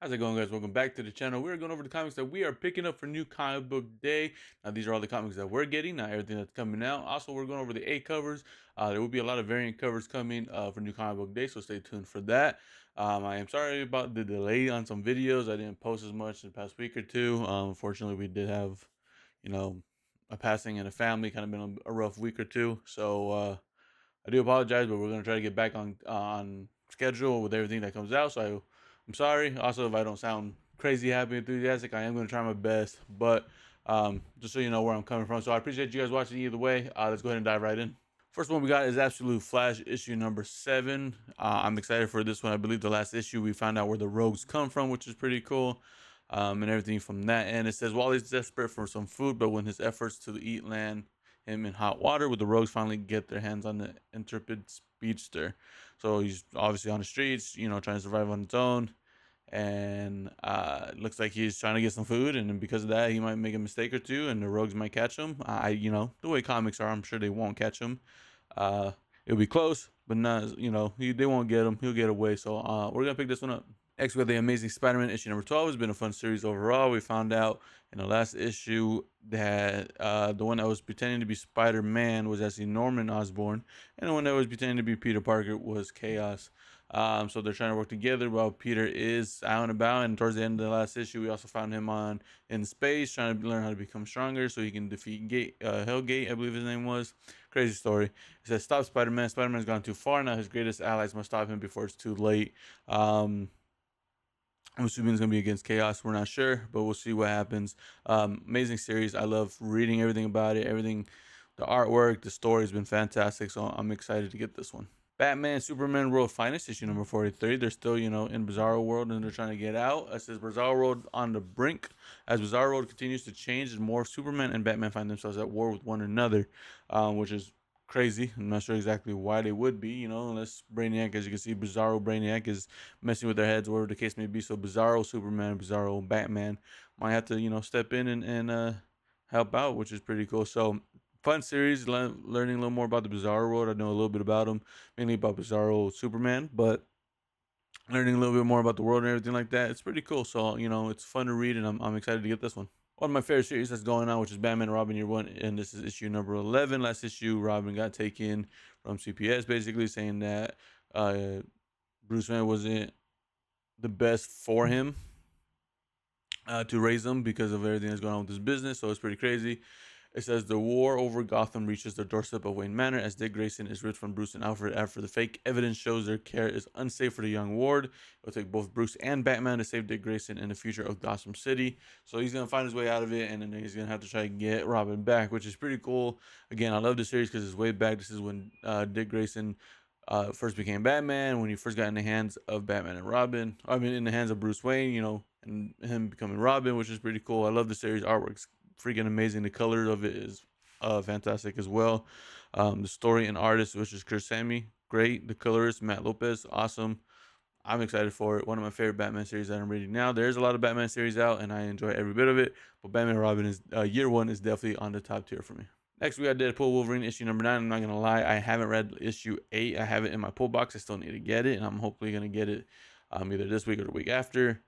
How's it going, guys? Welcome back to the channel. We're going over the comics that we are picking up for New Comic Book Day. Now, these are all the comics that we're getting, not everything that's coming out. Also, we're going over the A covers. There will be a lot of variant covers coming for New Comic Book Day, so stay tuned for that. I am sorry about the delay on some videos. I didn't post as much in the past week or two. Unfortunately, we did have, you know, a passing in a family, kind of been a rough week or two. So I do apologize, but we're going to try to get back on schedule with everything that comes out. So I'm sorry. Also, if I don't sound crazy happy, enthusiastic, I am going to try my best. But just so you know where I'm coming from. So I appreciate you guys watching either way. Let's go ahead and dive right in. First one we got is Absolute Flash issue number 7. I'm excited for this one. I believe the last issue we found out where the rogues come from, which is pretty cool. And everything from that end. It says Wally's desperate for some food, but when his efforts to eat land him in hot water, with the rogues finally get their hands on the intrepid speedster. So he's obviously on the streets, trying to survive on his own, and looks like he's trying to get some food, and then because of that, he might make a mistake or two, and the rogues might catch him. The way comics are, I'm sure they won't catch him. Uh, it'll be close, but not, they won't get him. He'll get away. So we're gonna pick this one up. Next, we have the Amazing Spider-Man issue number 12. It's been a fun series overall. We found out in the last issue that the one that was pretending to be Spider-Man was actually Norman Osborn, and the one that was pretending to be Peter Parker was Chaos. So they're trying to work together while Peter is out and about. And towards the end of the last issue, we also found him in space, trying to learn how to become stronger so he can defeat Hellgate, I believe his name was. Crazy story. It says, "Stop Spider-Man. Spider-Man's gone too far. Now his greatest allies must stop him before it's too late." I'm assuming it's gonna be against Chaos. We're not sure, but we'll see what happens. Amazing series. I love reading everything about it. Everything, the artwork, the story has been fantastic. So I'm excited to get this one. Batman Superman World Finest issue number 43. They're still, in Bizarro World, and they're trying to get out. It says Bizarro World on the brink. As Bizarro World continues to change, and more Superman and Batman find themselves at war with one another, which is crazy. I'm not sure exactly why they would be, unless Brainiac, as you can see, Bizarro Brainiac is messing with their heads, whatever the case may be. So Bizarro Superman, Bizarro Batman might have to, step in and help out, which is pretty cool. So fun series, learning a little more about the Bizarro world. I know a little bit about him, mainly about Bizarro Superman, but learning a little bit more about the world and everything like that, it's pretty cool. So it's fun to read, and I'm excited to get this one. One of my favorite series that's going on, which is Batman and Robin Year One, and this is issue number 11. Last issue, Robin got taken from CPS, basically saying that Bruce Wayne wasn't the best for him to raise him because of everything that's going on with his business. So it's pretty crazy. It says the war over Gotham reaches the doorstep of Wayne Manor as Dick Grayson is ripped from Bruce and Alfred after the fake evidence shows their care is unsafe for the young ward. It will take both Bruce and Batman to save Dick Grayson in the future of Gotham City. So he's going to find his way out of it, and then he's going to have to try to get Robin back, which is pretty cool. Again, I love the series because it's way back. This is when Dick Grayson first became Batman, when he first got in the hands of Batman and Robin. I mean, in the hands of Bruce Wayne, and him becoming Robin, which is pretty cool. I love the series. Artwork's freaking amazing. The color of it is fantastic as well. The story and artist, which is Chris Sammy, great. The colorist, Matt Lopez, awesome. I'm excited for it. One of my favorite Batman series that I'm reading now. There's a lot of Batman series out, and I enjoy every bit of it. But Batman and Robin is year one is definitely on the top tier for me. Next, we got Deadpool Wolverine issue number 9. I'm not gonna lie, I haven't read issue 8. I have it in my pull box. I still need to get it, and I'm hopefully gonna get it either this week or the week after.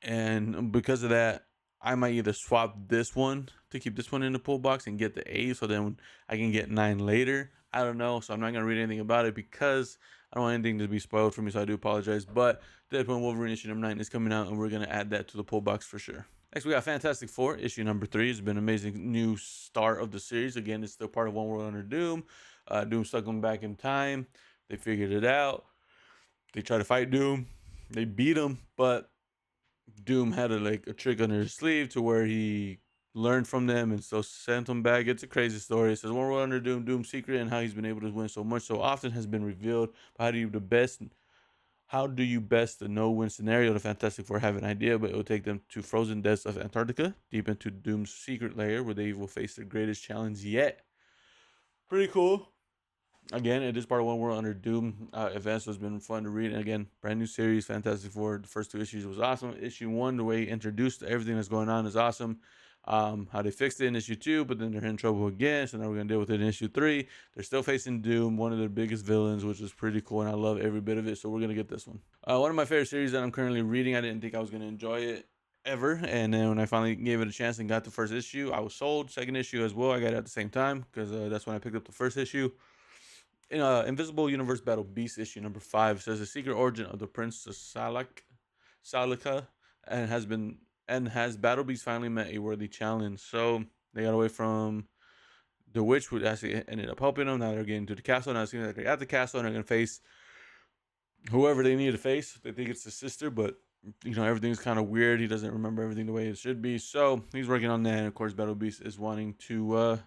And because of that, I might either swap this one to keep this one in the pull box and get the 8, so then I can get 9 later. I don't know, so I'm not gonna read anything about it because I don't want anything to be spoiled for me. So I do apologize. But Deadpool Wolverine issue number 9 is coming out, and we're gonna add that to the pull box for sure. Next, we got Fantastic Four issue number 3. It's been an amazing new start of the series. Again, it's still part of One World Under Doom. Doom stuck them back in time. They figured it out. They tried to fight Doom. They beat him, but Doom had a trick under his sleeve to where he learned from them and so sent them back. It's a crazy story. It says One World Under Doom, Doom's secret and how he's been able to win so much so often has been revealed. But how do you best the no-win scenario? The Fantastic Four have an idea, but it will take them to frozen depths of Antarctica, deep into Doom's secret lair, where they will face their greatest challenge yet. Pretty cool. Again, it is part of One World Under Doom events, so it's been fun to read. And again, brand new series, Fantastic Four. The first 2 issues was awesome. Issue 1, the way he introduced everything that's going on is awesome. how they fixed it in issue 2, but then they're in trouble again. So now we're gonna deal with it in issue 3. They're still facing Doom, one of their biggest villains, which is pretty cool, and I love every bit of it. So we're gonna get this one. One of my favorite series that I'm currently reading. I didn't think I was gonna enjoy it ever, and then when I finally gave it a chance and got the first issue, I was sold. Second issue as well, I got it at the same time because that's when I picked up the first issue. In Invisible Universe Battle Beast issue number 5 says the secret origin of the Princess Salika, has Battle Beast finally met a worthy challenge. So they got away from the witch, who actually ended up helping them. Now they're getting to the castle. Now it seems like they're at the castle and they're gonna face whoever they need to face. They think it's the sister, but everything's kind of weird. He doesn't remember everything the way it should be, so he's working on that. And of course, Battle Beast is wanting to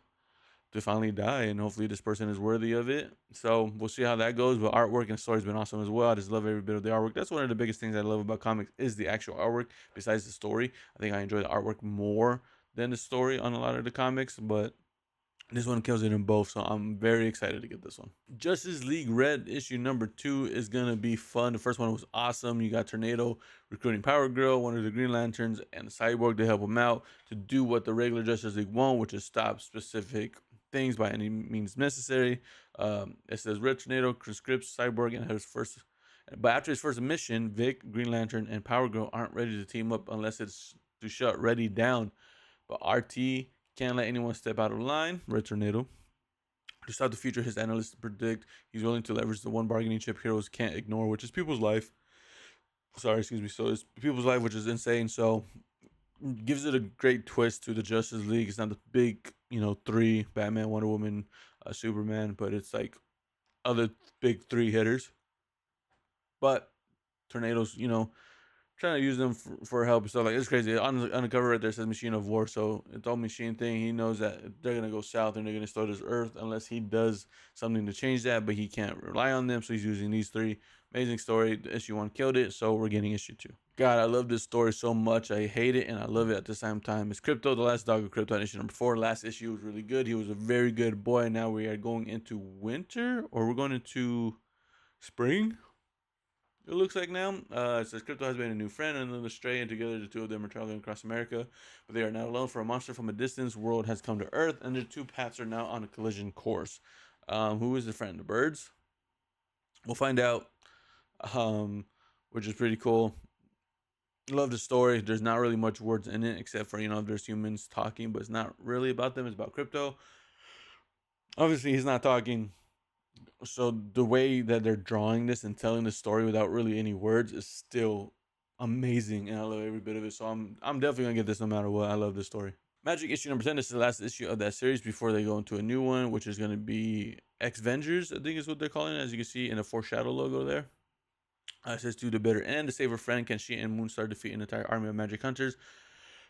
finally die, and hopefully this person is worthy of it. So we'll see how that goes. But artwork and story's been awesome as well. I just love every bit of the artwork. That's one of the biggest things I love about comics is the actual artwork. Besides the story, I think I enjoy the artwork more than the story on a lot of the comics, but this one kills it in both, so I'm very excited to get this one. Justice League Red issue number 2 is gonna be fun. The first one was awesome. You got Tornado recruiting Power Girl, one of the Green Lanterns, and Cyborg to help him out to do what the regular Justice League won't, which is stop specific things by any means necessary. It says Red Tornado conscripts Cyborg and but after his first mission, Vic, Green Lantern, and Power Girl aren't ready to team up unless it's to shut Reddy down. But RT can't let anyone step out of line. Red Tornado. To stop the future, his analysts predict he's willing to leverage the one bargaining chip heroes can't ignore, which is people's life. Sorry, excuse me. So it's people's life, which is insane. So gives it a great twist to the Justice League. It's not the big, 3: Batman, Wonder Woman, Superman, but it's like other big 3 hitters. But Tornado's, trying to use them for help and stuff. Like, it's crazy. On the cover right there says Machine of War, so it's all machine thing. He knows that they're gonna go south and they're gonna start his Earth unless he does something to change that, but he can't rely on them, so he's using ththese 3. Amazing story. Issue 1 killed it, so we're getting issue 2. God, I love this story so much. I hate it and I love it at the same time. It's Krypto, the last dog of Krypton, issue number 4. Last issue was really good. He was a very good boy. Now we are going into winter, or we're going into spring. It looks like now. It says Krypto has made a new friend and another stray, and together the 2 of them are traveling across America. But they are not alone, for a monster from a distant world has come to Earth, and their 2 paths are now on a collision course. Who is the friend? The birds? We'll find out, which is pretty cool. Love the story. There's not really much words in it, except for, there's humans talking, but it's not really about them. It's about Krypto. Obviously, he's not talking. So the way that they're drawing this and telling the story without really any words is still amazing, and I love every bit of it. So I'm definitely gonna get this no matter what. I love this story. Magic issue number 10. This is the last issue of that series before they go into a new one, which is gonna be X-Vengers, I think is what they're calling it, as you can see in the foreshadow logo there. It says to the bitter end, to save her friend, can she and Moonstar defeat an entire army of magic hunters?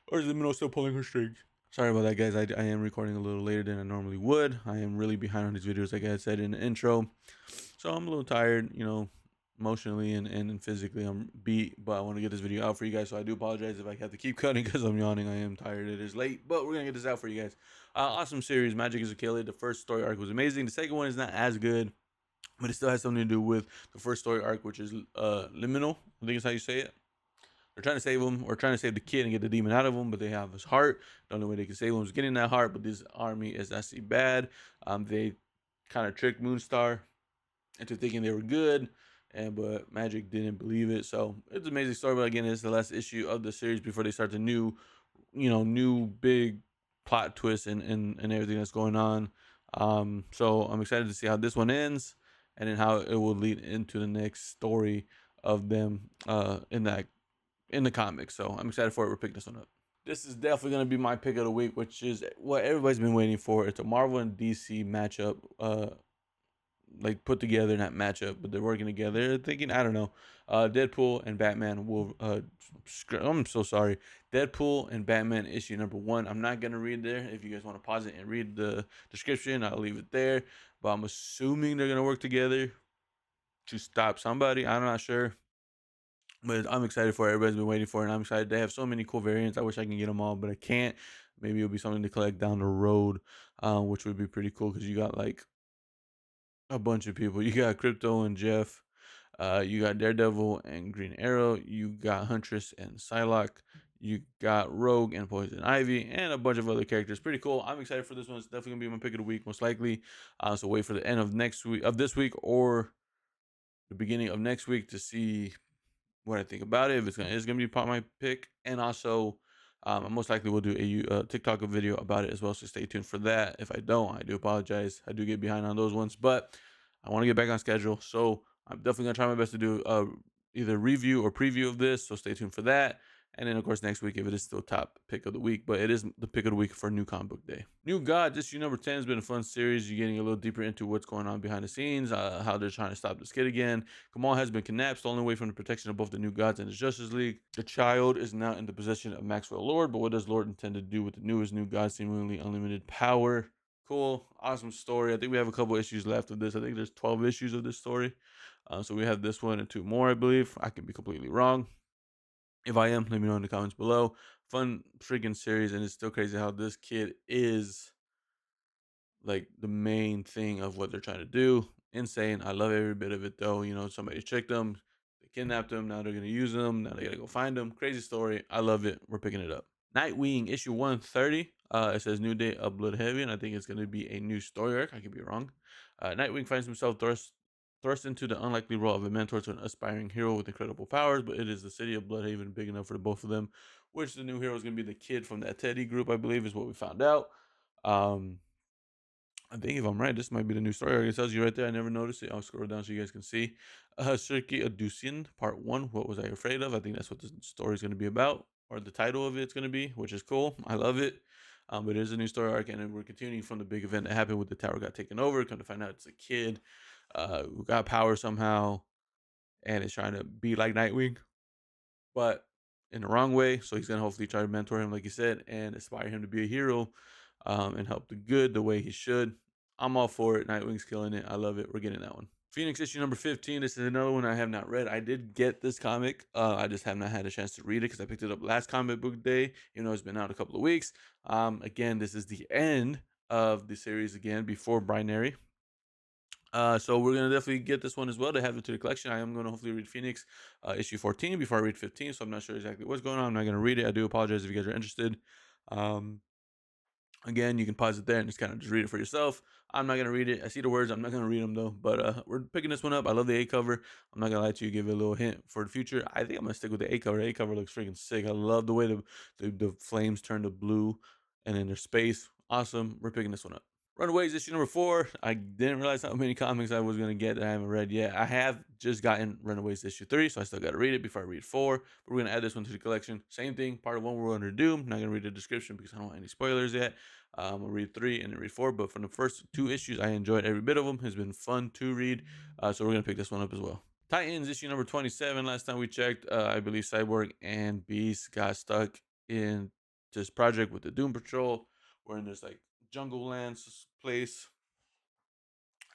Or is Limino still pulling her strings? Sorry about that, guys. I am recording a little later than I normally would. I am really behind on these videos, like I said in the intro. So I'm a little tired, emotionally and physically. I'm beat, but I want to get this video out for you guys. So I do apologize if I have to keep cutting because I'm yawning. I am tired. It is late, but we're going to get this out for you guys. Awesome series. Magic is a Killer. The first story arc was amazing. The second one is not as good, but it still has something to do with the first story arc, which is Liminal. I think is how you say it. They're trying to save him, or trying to save the kid and get the demon out of him, but they have his heart. The only way they can save him is getting that heart, but this army is actually bad. They kind of tricked Moonstar into thinking they were good, but Magic didn't believe it. So it's an amazing story, but again, it's the last issue of the series before they start the new big plot twist and everything that's going on. So I'm excited to see how this one ends, and then how it will lead into the next story of them in the comics. So I'm excited for it. We're picking this one up. This is definitely going to be my pick of the week, which is what everybody's been waiting for. It's a Marvel and DC matchup, like put together in that matchup, but they're working together. They're thinking, I don't know, Deadpool and Batman will, I'm so sorry. Deadpool and Batman issue number 1. I'm not going to read there. If you guys want to pause it and read the description, I'll leave it there. But I'm assuming they're going to work together to stop somebody. I'm not sure. But I'm excited for it. Everybody's been waiting for it, and I'm excited. They have so many cool variants. I wish I can get them all, but I can't. Maybe it'll be something to collect down the road, which would be pretty cool because you got like a bunch of people. You got Krypto and Jeff. You got Daredevil and Green Arrow. You got Huntress and Psylocke. You got Rogue and Poison Ivy and a bunch of other characters. Pretty cool. I'm excited for this one. It's definitely gonna be my pick of the week, most likely. So wait for the end of next week, of this week, or the beginning of next week to see what I think about it. If it's gonna be part of my pick, and also I most likely will do a TikTok video about it as well. So stay tuned for that. If I don't, I do apologize. I do get behind on those ones, but I want to get back on schedule. So I'm definitely gonna try my best to do either review or preview of this. So stay tuned for that. And then, of course, next week, if it is still top pick of the week, but it is the pick of the week for New Comic Book Day. New God, issue number 10 has been a fun series. You're getting a little deeper into what's going on behind the scenes, how they're trying to stop this kid again. Kamal has been kidnapped, stolen away from the protection of both the New Gods and the Justice League. The child is now in the possession of Maxwell Lord, but what does Lord intend to do with the newest New God, seemingly unlimited power? Cool, awesome story. I think we have a couple issues left of this. I think there's 12 issues of this story. So we have this one and 2 more, I believe. I could be completely wrong. If I am, let me know in the comments below. Fun freaking series, and it's still crazy how this kid is like the main thing of what they're trying to do. Insane. I love every bit of it though. You know, somebody tricked them, they kidnapped him, now they're gonna use him, now they gotta go find him. Crazy story. I love it. We're picking it up. Nightwing issue 130. It says New Day of Blood Heavy, and I think it's gonna be a new story arc. I could be wrong. Nightwing finds himself thrust into the unlikely role of a mentor to an aspiring hero with incredible powers, but it is the city of Bloodhaven big enough for the both of them, which the new hero is going to be the kid from that Teddy group, I believe, is what we found out. I think if I'm right, this might be the new story. It tells you right there. I never noticed it. I'll scroll down so you guys can see. Circuit Adusian, Part 1. What was I afraid of? I think that's what the story is going to be about, or the title of it's going to be, which is cool. I love it. But it is a new story arc, and we're continuing from the big event that happened with the tower got taken over. Come to find out it's a kid who got power somehow and is trying to be like Nightwing, but in the wrong way. So he's gonna hopefully try to mentor him, like you said, and inspire him to be a hero, and help the good the way he should. I'm all for it. Nightwing's killing it. I love it. We're getting that one. Phoenix issue number 15. This is another one I have not read. I did get this comic. I just have not had a chance to read it because I picked it up last comic book day. You know, it's been out a couple of weeks. Again, this is the end of the series again before Binary. So we're gonna definitely get this one as well to have it to the collection. I am gonna hopefully read Phoenix issue 14 before I read 15, so I'm not sure exactly what's going on. I'm not gonna read it. I do apologize if you guys are interested. Um, Again, you can pause it there and just kind of just read it for yourself. I'm not gonna read it. I see the words. I'm not gonna read them though. But we're picking this one up. I love the A cover. I'm not gonna lie to you. Give it a little hint for the future. I think I'm gonna stick with the A cover. The A cover looks freaking sick. I love the way the flames turn to blue, and then there's space. Awesome. We're picking this one up. Runaways issue number 4. I didn't realize how many comics I was gonna get that I haven't read yet. I have just gotten Runaways issue 3, so I still gotta read it before I read 4. But we're gonna add this one to the collection. Same thing, part of 1 we're under Doom. Not gonna read the description because I don't want any spoilers yet. I'll read 3 and then read 4. But from the first 2 issues, I enjoyed every bit of them. It's been fun to read. So we're gonna pick this one up as well. Titans issue number 27. Last time we checked, I believe Cyborg and Beast got stuck in this project with the Doom Patrol, where in this like jungle lands place,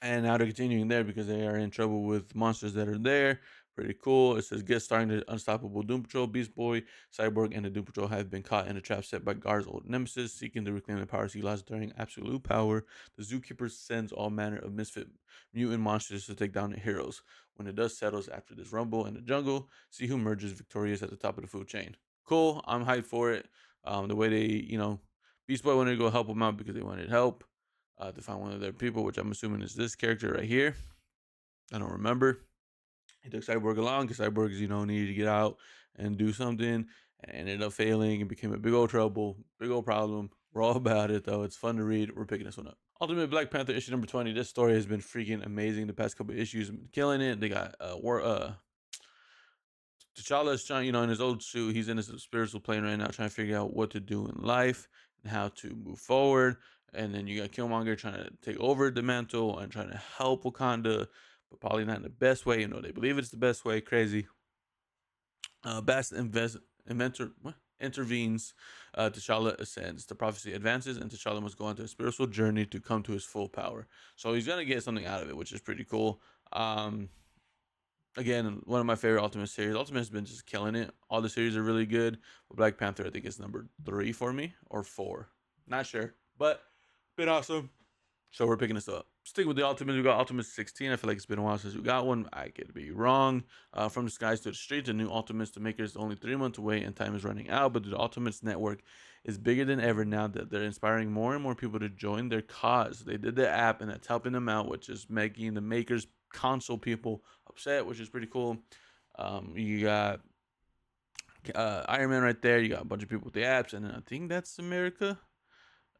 and now they're continuing there because they are in trouble with monsters that are there. Pretty cool. It says guest starring the unstoppable Doom Patrol. Beast Boy, Cyborg, and the Doom Patrol have been caught in a trap set by Gar's old nemesis, seeking to reclaim the powers he lost during absolute power. The Zookeeper sends all manner of misfit mutant monsters to take down the heroes. When the dust settles after this rumble in the jungle, see who emerges victorious at the top of the food chain. Cool. I'm hyped for it. The way they, Beast Boy wanted to go help them out because they wanted help to find one of their people, which I'm assuming is this character right here. I don't remember. He took Cyborg along because Cyborg's, needed to get out and do something, and ended up failing and became a big old trouble, big old problem. We're all about it though. It's fun to read. We're picking this one up. Ultimate Black Panther issue number 20. This story has been freaking amazing. The past couple of issues have been killing it. They got T'Challa is trying, in his old suit, he's in his spiritual plane right now, trying to figure out what to do in life and how to move forward. And then you got Killmonger trying to take over the mantle and trying to help Wakanda, but probably not in the best way. They believe it's the best way. Crazy. Inventor intervenes. T'Challa ascends. The prophecy advances, and T'Challa must go on to a spiritual journey to come to his full power. So he's gonna get something out of it, which is pretty cool. Again, one of my favorite Ultimate series. Ultimate has been just killing it. All the series are really good. But Black Panther, I think, is number 3 for me, or 4. Not sure, but been awesome. So we're picking this up. Stick with the Ultimate. We got Ultimate 16. I feel like it's been a while since we got one. I could be wrong. From the skies to the streets, the new Ultimates to Makers only 3 months away, and time is running out. But the Ultimates network is bigger than ever now that they're inspiring more and more people to join their cause. They did the app, and that's helping them out, which is making the Makers console people upset, which is pretty cool. You got Iron Man right there. You got a bunch of people with the apps, and then I think that's America.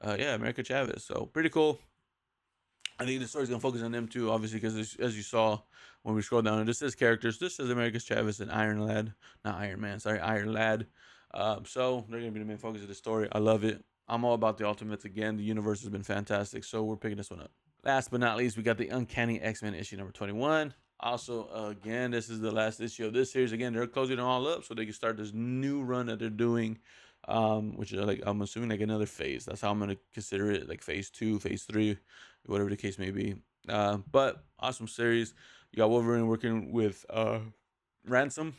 Yeah, America Chavez. So pretty cool. I think the story's gonna focus on them too, obviously, because as you saw when we scroll down, and this says characters. This says America's Chavez and Iron Lad, not Iron Man. Sorry, Iron Lad. So they're gonna be the main focus of the story. I love it. I'm all about the Ultimates again. The universe has been fantastic, so we're picking this one up. Last but not least, we got the Uncanny X-Men issue number 21. Also, again, this is the last issue of this series. Again, they're closing it all up so they can start this new run that they're doing, which is like I'm assuming like another phase. That's how I'm gonna consider it, like phase 2, phase 3, whatever the case may be. But awesome series. You got Wolverine working with Ransom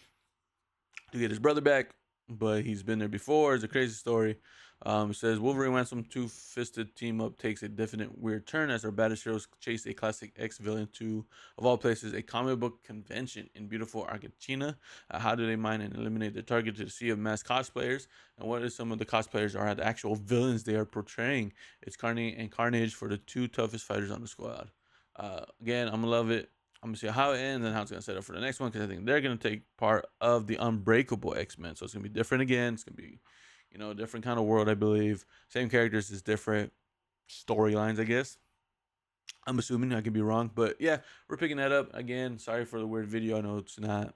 to get his brother back, but he's been there before. It's a crazy story. It says Wolverine Ransom two-fisted team up takes a definite weird turn as our baddest heroes chase a classic X-villain to, of all places, a comic book convention in beautiful Argentina. How do they mine and eliminate their target to the sea of mass cosplayers? And what if some of the cosplayers are the actual villains they are portraying? It's Carney and Carnage for the two toughest fighters on the squad. Again, I'm gonna love it. I'm gonna see how it ends and how it's gonna set up for the next one, because I think they're gonna take part of the Unbreakable X-Men, so it's gonna be different again. It's gonna be, a different kind of world, I believe. Same characters, is different storylines, I guess. I'm assuming, I could be wrong, but yeah, we're picking that up again. Sorry for the weird video. I know it's not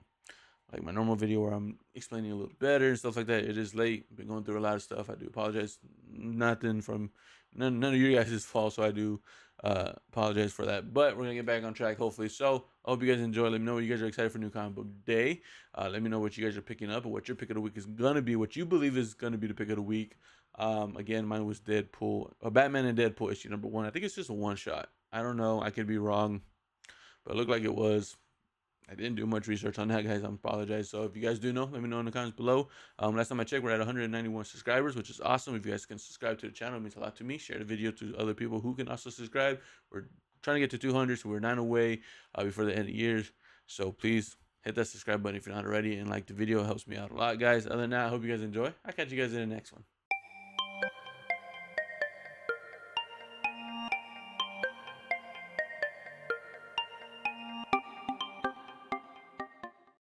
like my normal video where I'm explaining a little better and stuff like that. It is late. Been going through a lot of stuff. I do apologize. Nothing from none of you guys' fault, so I do apologize for that. But we're gonna get back on track, hopefully. So I hope you guys enjoy. Let me know what you guys are excited for New Comic Book Day. Let me know what you guys are picking up and what your pick of the week is gonna be. What you believe is gonna be the pick of the week. Again, mine was Deadpool, Batman and Deadpool issue number 1. I think it's just a one shot. I don't know. I could be wrong, but it looked like it was. I didn't do much research on that, guys. I apologize. So if you guys do know, let me know in the comments below. Last time I checked, we're at 191 subscribers, which is awesome. If you guys can subscribe to the channel, it means a lot to me. Share the video to other people who can also subscribe. We're trying to get to 200, so we're 9 away before the end of the year. So please hit that subscribe button if you're not already, and like the video. It helps me out a lot, guys. Other than that, I hope you guys enjoy. I'll catch you guys in the next one.